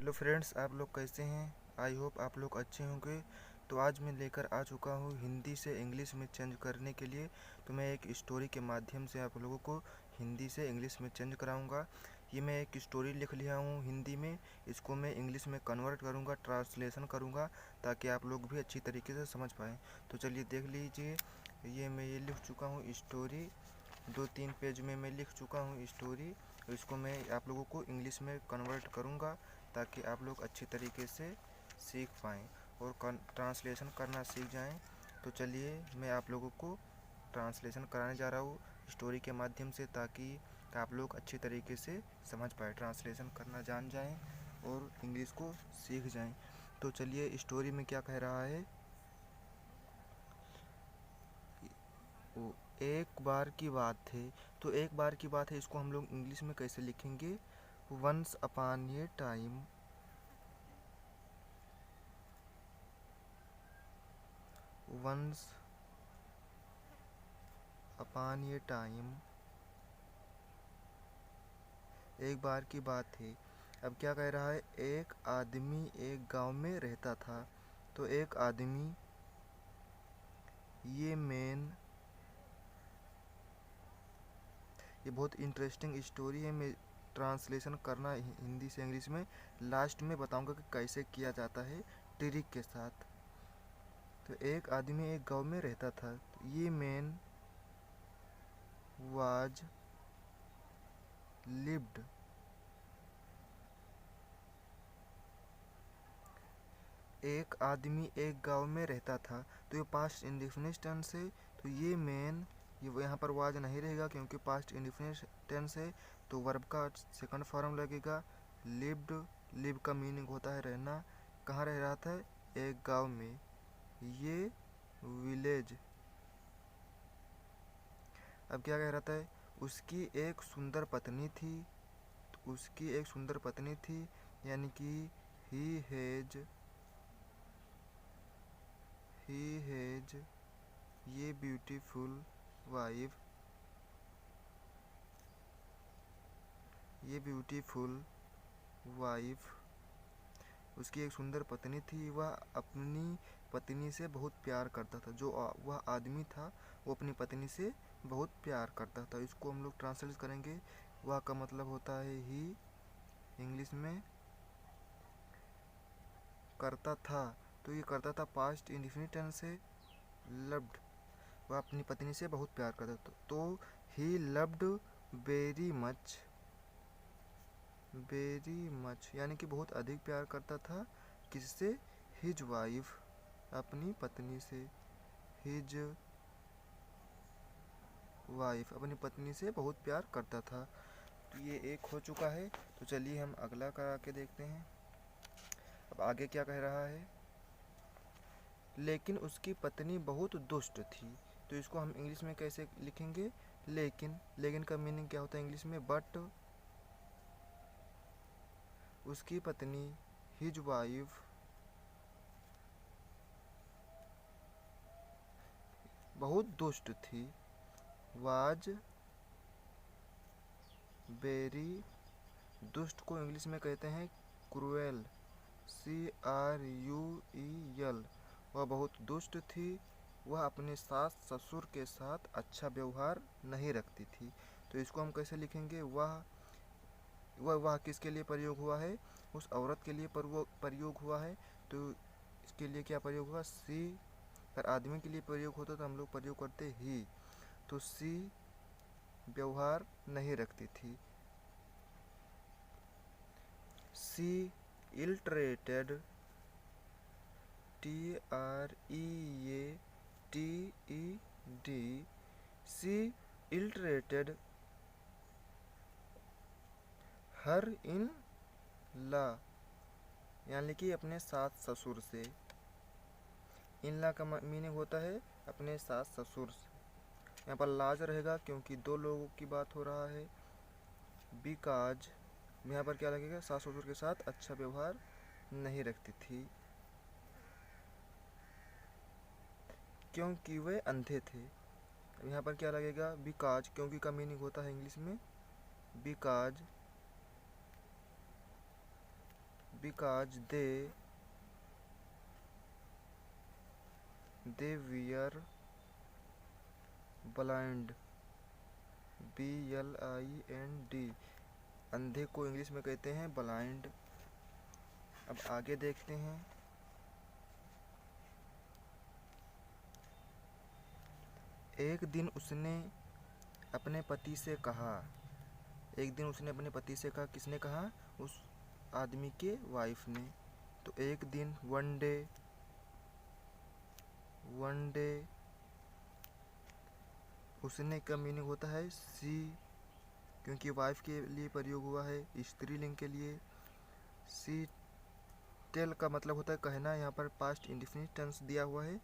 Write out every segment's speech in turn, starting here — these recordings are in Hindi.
हेलो फ्रेंड्स, आप लोग कैसे हैं? आई होप आप लोग अच्छे होंगे। तो आज मैं लेकर आ चुका हूँ हिंदी से इंग्लिश में चेंज करने के लिए। तो मैं एक स्टोरी के माध्यम से आप लोगों को हिंदी से इंग्लिश में चेंज कराऊंगा। ये मैं एक स्टोरी लिख लिया हूँ हिंदी में, इसको मैं इंग्लिश में कन्वर्ट करूँगा, ट्रांसलेशन करूँगा, ताकि आप लोग भी अच्छी तरीके से समझ पाएँ। तो चलिए देख लीजिए, ये लिख चुका हूँ स्टोरी। 2-3 पेज में मैं लिख चुका हूँ स्टोरी। इसको मैं आप लोगों को इंग्लिश में कन्वर्ट करूँगा ताकि आप लोग अच्छी तरीके से सीख पाएँ और ट्रांसलेशन करना सीख जाएं। तो चलिए मैं आप लोगों को ट्रांसलेशन कराने जा रहा हूँ स्टोरी के माध्यम से, ताकि आप लोग अच्छी तरीके से समझ पाए, ट्रांसलेशन करना जान जाएं और इंग्लिश को सीख जाएं। तो चलिए स्टोरी में क्या कह रहा है। वो एक बार की बात है। तो एक बार की बात है, इसको हम लोग इंग्लिश में कैसे लिखेंगे? Once upon a time, once upon a time, एक बार की बात है। अब क्या कह रहा है? एक आदमी एक गांव में रहता था। तो एक आदमी, ये मेन, ये बहुत इंटरेस्टिंग स्टोरी है। मैं ट्रांसलेशन करना हिंदी से इंग्लिश में लास्ट में बताऊंगा कि कैसे किया जाता है, ट्रिक के साथ। तो एक आदमी एक गांव में रहता था। तो ये मैन वाज लिव्ड, एक आदमी एक गांव में रहता था। तो ये पास्ट इंडेफिनिट टेंस है। तो ये मैन, ये यहाँ पर वाज नहीं रहेगा क्योंकि पास्ट इंडेफिनिट टेंस है। तो वर्ब का सेकंड फॉर्म लगेगा लिव्ड। लिव का मीनिंग होता है रहना। कहाँ रह रहा था? एक गांव में। ये विलेज। अब क्या कह रहा था? उसकी एक सुंदर पत्नी थी। तो उसकी एक सुंदर पत्नी थी, यानी कि ही हैज, ही हैज ये ब्यूटीफुल वाइफ, ये ब्यूटीफुल वाइफ। उसकी एक सुंदर पत्नी थी। वह अपनी पत्नी से बहुत प्यार करता था। जो वह आदमी था वो अपनी पत्नी से बहुत प्यार करता था। इसको हम लोग ट्रांसलेट करेंगे। वह का मतलब होता है ही, इंग्लिश में करता था। तो ये करता था पास्ट इंडेफिनिट टेंस से, लव्ड। वह अपनी पत्नी से बहुत प्यार करता था। तो he loved very much, very much यानी कि बहुत अधिक प्यार करता था। किससे? हिज वाइफ, अपनी पत्नी से। हिज वाइफ, अपनी पत्नी से बहुत प्यार करता था। तो ये एक हो चुका है। तो चलिए हम अगला करा के देखते हैं। अब आगे क्या कह रहा है? लेकिन उसकी पत्नी बहुत दुष्ट थी। तो इसको हम इंग्लिश में कैसे लिखेंगे? लेकिन, लेकिन का मीनिंग क्या होता है इंग्लिश में? बट। उसकी पत्नी, हिज वाइफ, बहुत दुष्ट थी। वाज वेरी, दुष्ट को इंग्लिश में कहते हैं क्रूएल, CRUEL। वह बहुत दुष्ट थी। वह अपने सास ससुर के साथ अच्छा व्यवहार नहीं रखती थी। तो इसको हम कैसे लिखेंगे? वह किसके लिए प्रयोग हुआ है? उस औरत के लिए प्रयोग हुआ है। तो इसके लिए क्या प्रयोग हुआ? सी। अगर आदमी के लिए प्रयोग होता तो हम लोग प्रयोग करते ही। तो सी व्यवहार नहीं रखती थी। सी इल्टरेटेड, TREATED, सी इल्टरेटेड हर इन ला, यानी कि अपने सास ससुर से। इन ला का मीनिंग होता है अपने सास ससुर से। यहाँ पर लाज रहेगा क्योंकि दो लोगों की बात हो रहा है। बिकॉज यहाँ पर क्या लगेगा? सास ससुर के साथ अच्छा व्यवहार नहीं रखती थी, क्योंकि वे अंधे थे। अब यहाँ पर क्या लगेगा? बिकॉज, क्योंकि का मीनिंग होता है इंग्लिश में because because they were blind, blind। अंधे को इंग्लिश में कहते हैं ब्लाइंड। अब आगे देखते हैं। एक दिन उसने अपने पति से कहा, एक दिन उसने अपने पति से कहा, किसने कहा? उस आदमी के वाइफ ने। तो एक दिन, वन डे, उसने का मीनिंग होता है सी, क्योंकि वाइफ के लिए प्रयोग हुआ है स्त्रीलिंग के लिए। सी टेल का मतलब होता है कहना, यहाँ पर पास्ट इंडेफिनिट टेंस दिया हुआ है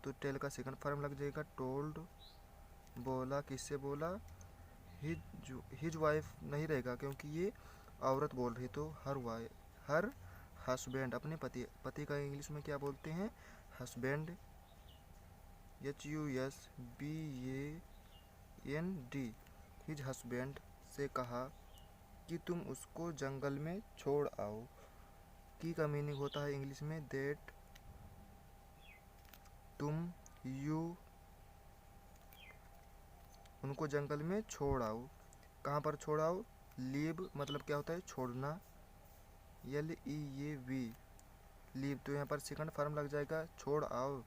तो टेल का सेकंड फॉर्म लग जाएगा टोल्ड। बोला, किससे बोला? हिज वाइफ नहीं रहेगा क्योंकि ये औरत बोल रही, तो हर हस्बैंड, अपने पति का इंग्लिश में क्या बोलते हैं? Husband, HUSBAND। हिज हस्बैंड से कहा कि तुम उसको जंगल में छोड़ आओ। की का मीनिंग होता है इंग्लिश में दैट, तुम, यू, उनको जंगल में छोड़ आओ। कहाँ पर छोड़ आओ? लीव मतलब क्या होता है? छोड़ना, LEAV, लीव। तो यहाँ पर सेकंड फॉर्म लग जाएगा छोड़ आओ,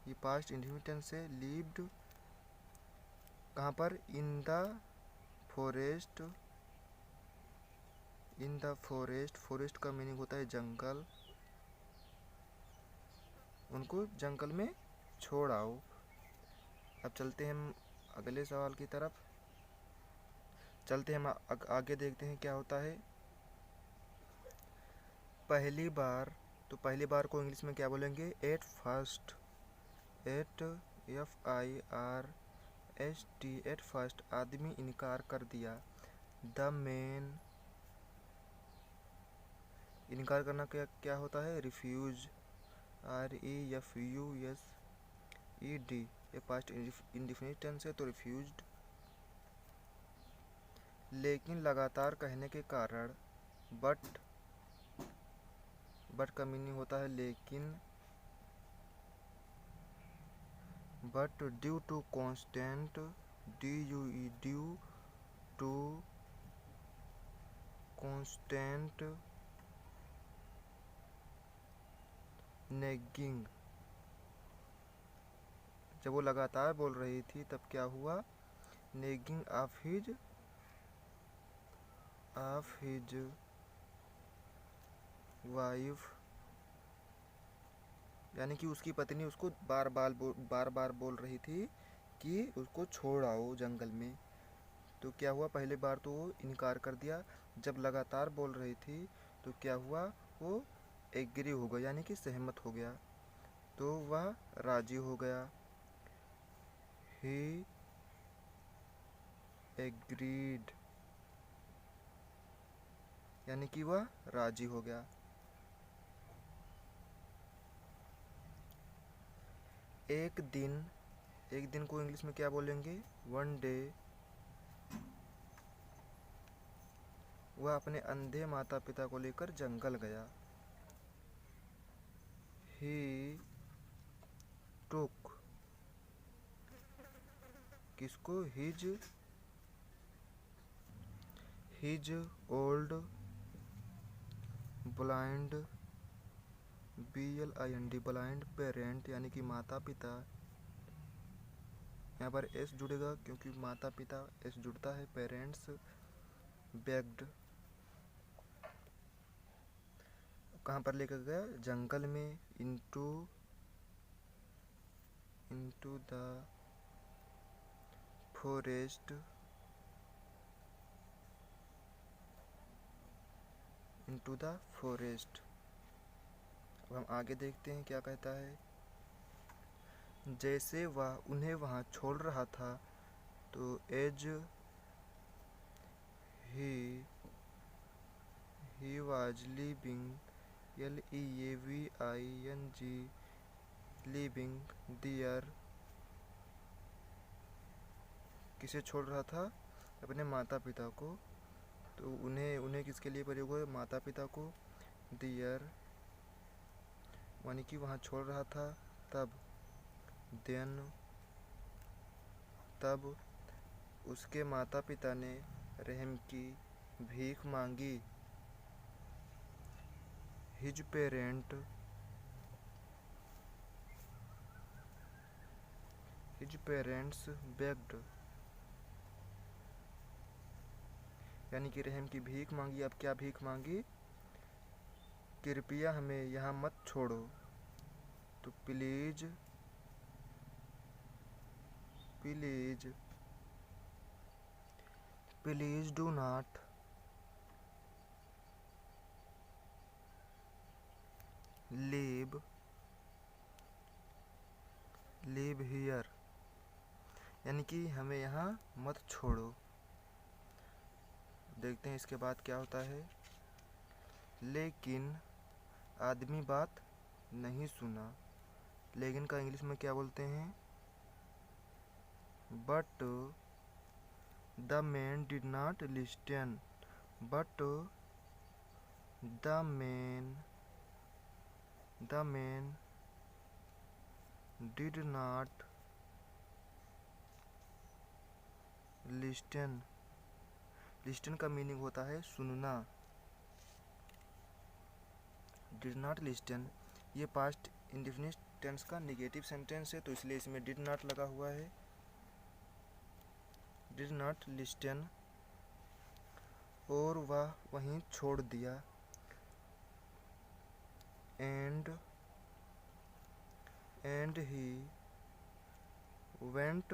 ये पास्ट इंडेफिनिट टेंस से लीव्ड। कहाँ पर? In the forest, in the forest. Forest का मीनिंग होता है जंगल, उनको जंगल में छोड़ आओ। अब चलते हैं हम अगले सवाल की तरफ। चलते हैं हम आगे देखते हैं क्या होता है। पहली बार, तो पहली बार को इंग्लिश में क्या बोलेंगे? At first, FIRST, at first, आदमी इनकार कर दिया। द मैन, इनकार करना क्या होता है? रिफ्यूज, REFUSED, ये पास्ट इंडेफिनिट टेंस है तो रिफ्यूज्ड। लेकिन लगातार कहने के कारण, बट का मीनिंग होता है लेकिन। But due to constant, due to constant nagging, जब वो लगातार बोल रही थी तब क्या हुआ? नेगिंग ऑफ हिज वाइफ, यानी कि उसकी पत्नी उसको बार बार बोल रही थी कि उसको छोड़ आओ जंगल में। तो क्या हुआ? पहली बार तो वो इनकार कर दिया, जब लगातार बोल रही थी तो क्या हुआ? वो एग्री हो गया, यानी कि सहमत हो गया, तो वह राजी हो गया। ही एग्रीड, यानी कि वह राजी हो गया। एक दिन को इंग्लिश में क्या बोलेंगे? वन डे, वह अपने अंधे माता पिता को लेकर जंगल गया। ही टुक, किसको? His old blind, BLIND, blind parent, यानी कि माता पिता। यहाँ पर S जुड़ेगा क्योंकि माता पिता S जुड़ता है। पेरेंट्स, बेग्ड, कहाँ पर लेकर गया? जंगल में। Into the forest, into the forest. अब हम आगे देखते हैं क्या कहता है। जैसे वह उन्हें वहाँ छोड़ रहा था तो as he was leaving, LEAVING, leaving there, किसे छोड़ रहा था? अपने माता पिता को। तो उन्हें किसके लिए प्रयोग हुआ? माता पिता को। दियर यानी कि वहाँ छोड़ रहा था, तब देन तब उसके माता पिता ने रहम की भीख मांगी। हिज पेरेंट्स बेग्ड यानी कि रहम की भीख मांगी। अब क्या भीख मांगी? कृपया हमें यहाँ मत छोड़ो। तो please do not leave here यानी कि हमें यहाँ मत छोड़ो। देखते हैं इसके बाद क्या होता है। लेकिन आदमी बात नहीं सुना। लेकिन का इंग्लिश में क्या बोलते हैं? But the man did not listen. But the man did not listen. Listen का मीनिंग होता है सुनना। डिड नॉट लिस्टन ये पास्ट इंडेफिनिट टेंस का नेगेटिव सेंटेंस है, तो इसलिए इसमें डिड नॉट लगा हुआ है। डिड नॉट लिस्टन और वह वहीं छोड़ दिया। एंड ही वेंट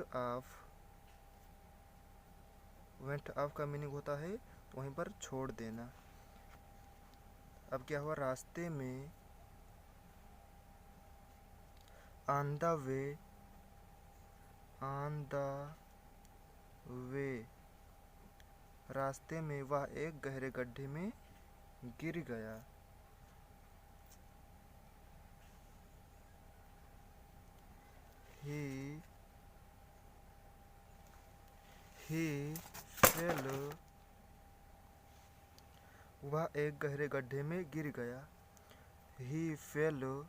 ऑफ का मीनिंग होता है वहीं पर छोड़ देना। अब क्या हुआ? रास्ते में ऑन द वे रास्ते में वह एक गहरे गड्ढे में गिर गया। ही फेल वह एक गहरे गड्ढे में गिर गया। He fell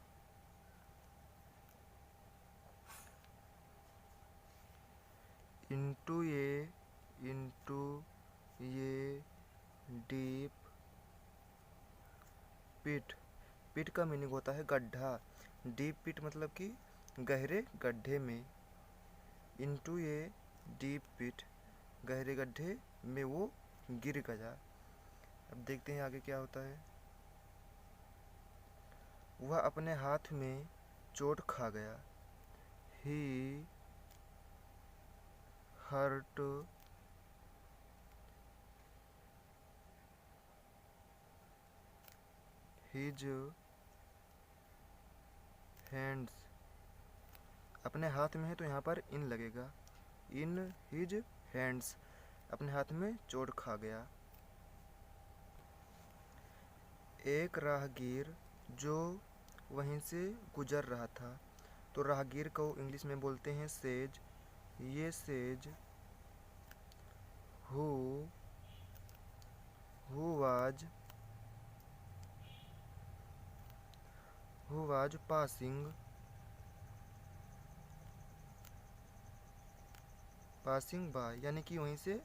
into a deep pit। Pit का मीनिंग होता है गड्ढा। डीप पिट मतलब कि गहरे गड्ढे में। into a deep pit गहरे गड्ढे में वो गिर गया। अब देखते हैं आगे क्या होता है। वह अपने हाथ में चोट खा गया। He hurt his hands। अपने हाथ में है तो यहाँ पर इन लगेगा। इन हिज हैंड्स अपने हाथ में चोट खा गया। एक राहगीर जो वहीं से गुजर रहा था, तो राहगीर को इंग्लिश में बोलते हैं सेज। ये says who was passing by यानी कि वहीं से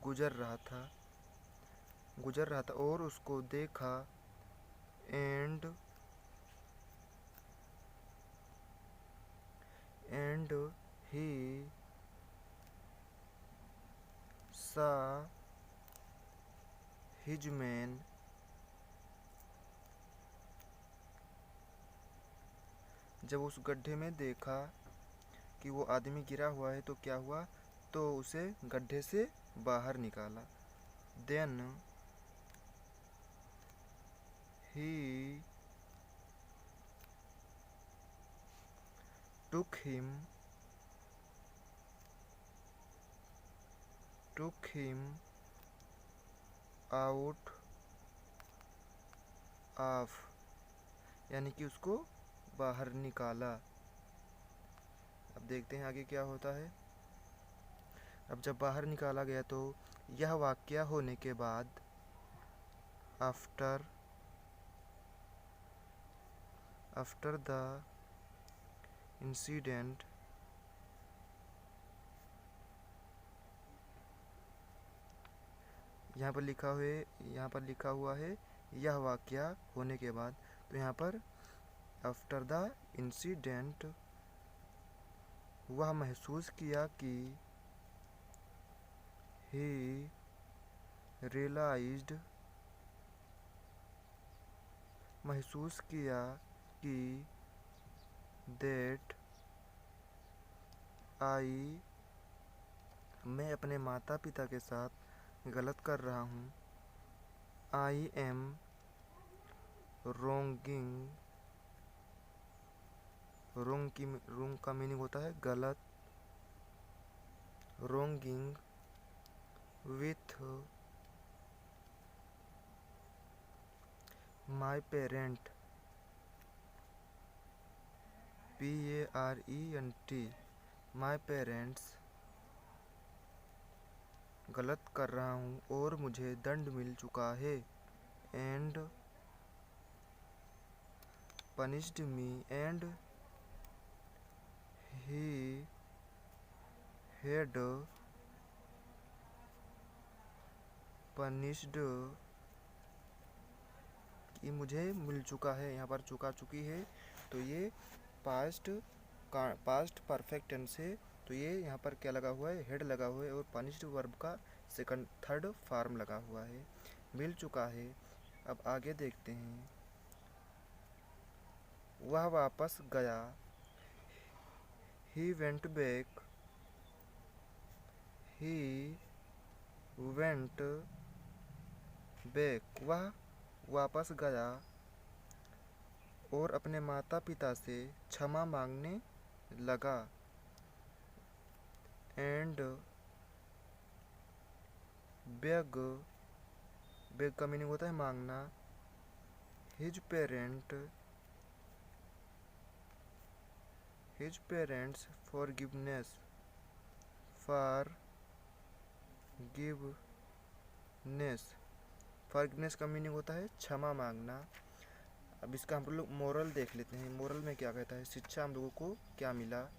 गुजर रहा था और उसको देखा। एंड ही सा हिज मैन जब उस गड्ढे में देखा कि वो आदमी गिरा हुआ है तो क्या हुआ? तो उसे गड्ढे से बाहर निकाला। Then he took him out of यानी कि उसको बाहर निकाला। अब देखते हैं आगे क्या होता है। अब जब बाहर निकाला गया तो यह वाकया होने के बाद आफ्टर आफ्टर द इंसिडेंट यहाँ पर लिखा हुआ है यह वाक़या होने के बाद। तो यहाँ पर आफ्टर द इंसिडेंट वह महसूस किया कि ही रियलाइज्ड महसूस किया कि दैट मैं अपने माता पिता के साथ गलत कर रहा हूँ। आई एम रोंग का मीनिंग होता है गलत। Wronging with my parent PARENT my parents गलत कर रहा हूँ और मुझे दंड मिल चुका है। And punished me and he had punished कि मुझे मिल चुका है। यहाँ पर चुकी है तो ये पास्ट परफेक्ट टेंस है। तो ये यहाँ पर क्या लगा हुआ है, हेड लगा हुआ है और पनिश्ड वर्ब का थर्ड फॉर्म लगा हुआ है। मिल चुका है। अब आगे देखते हैं। वह वापस गया। ही वेंट बैक वह वापस गया और अपने माता पिता से क्षमा मांगने लगा। एंड बेग का मीनिंग होता है मांगना। हिज पेरेंट्स फॉरगिवनेस का मीनिंग होता है क्षमा मांगना। अब इसका हम लोग मोरल देख लेते हैं। मोरल में क्या कहता है, शिक्षा हम लोगों को क्या मिला।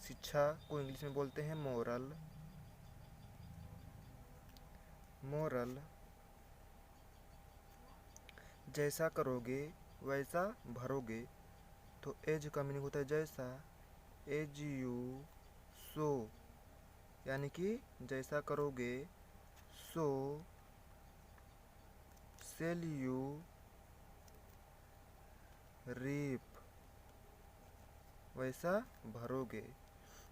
शिक्षा को इंग्लिश में बोलते हैं मोरल। जैसा करोगे वैसा भरोगे। तो एज का मीनिंग होता है जैसा। एज यू सो यानी कि जैसा करोगे सो सेल यू रीप वैसा भरोगे।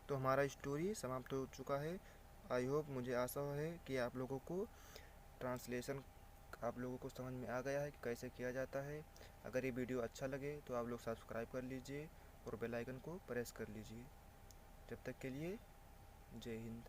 तो हमारा स्टोरी समाप्त हो चुका है। आई होप, मुझे आशा है कि आप लोगों को ट्रांसलेशन आप लोगों को समझ में आ गया है कि कैसे किया जाता है। अगर ये वीडियो अच्छा लगे तो आप लोग सब्सक्राइब कर लीजिए और बेल आइकन को प्रेस कर लीजिए। जब तक के लिए जय हिंद।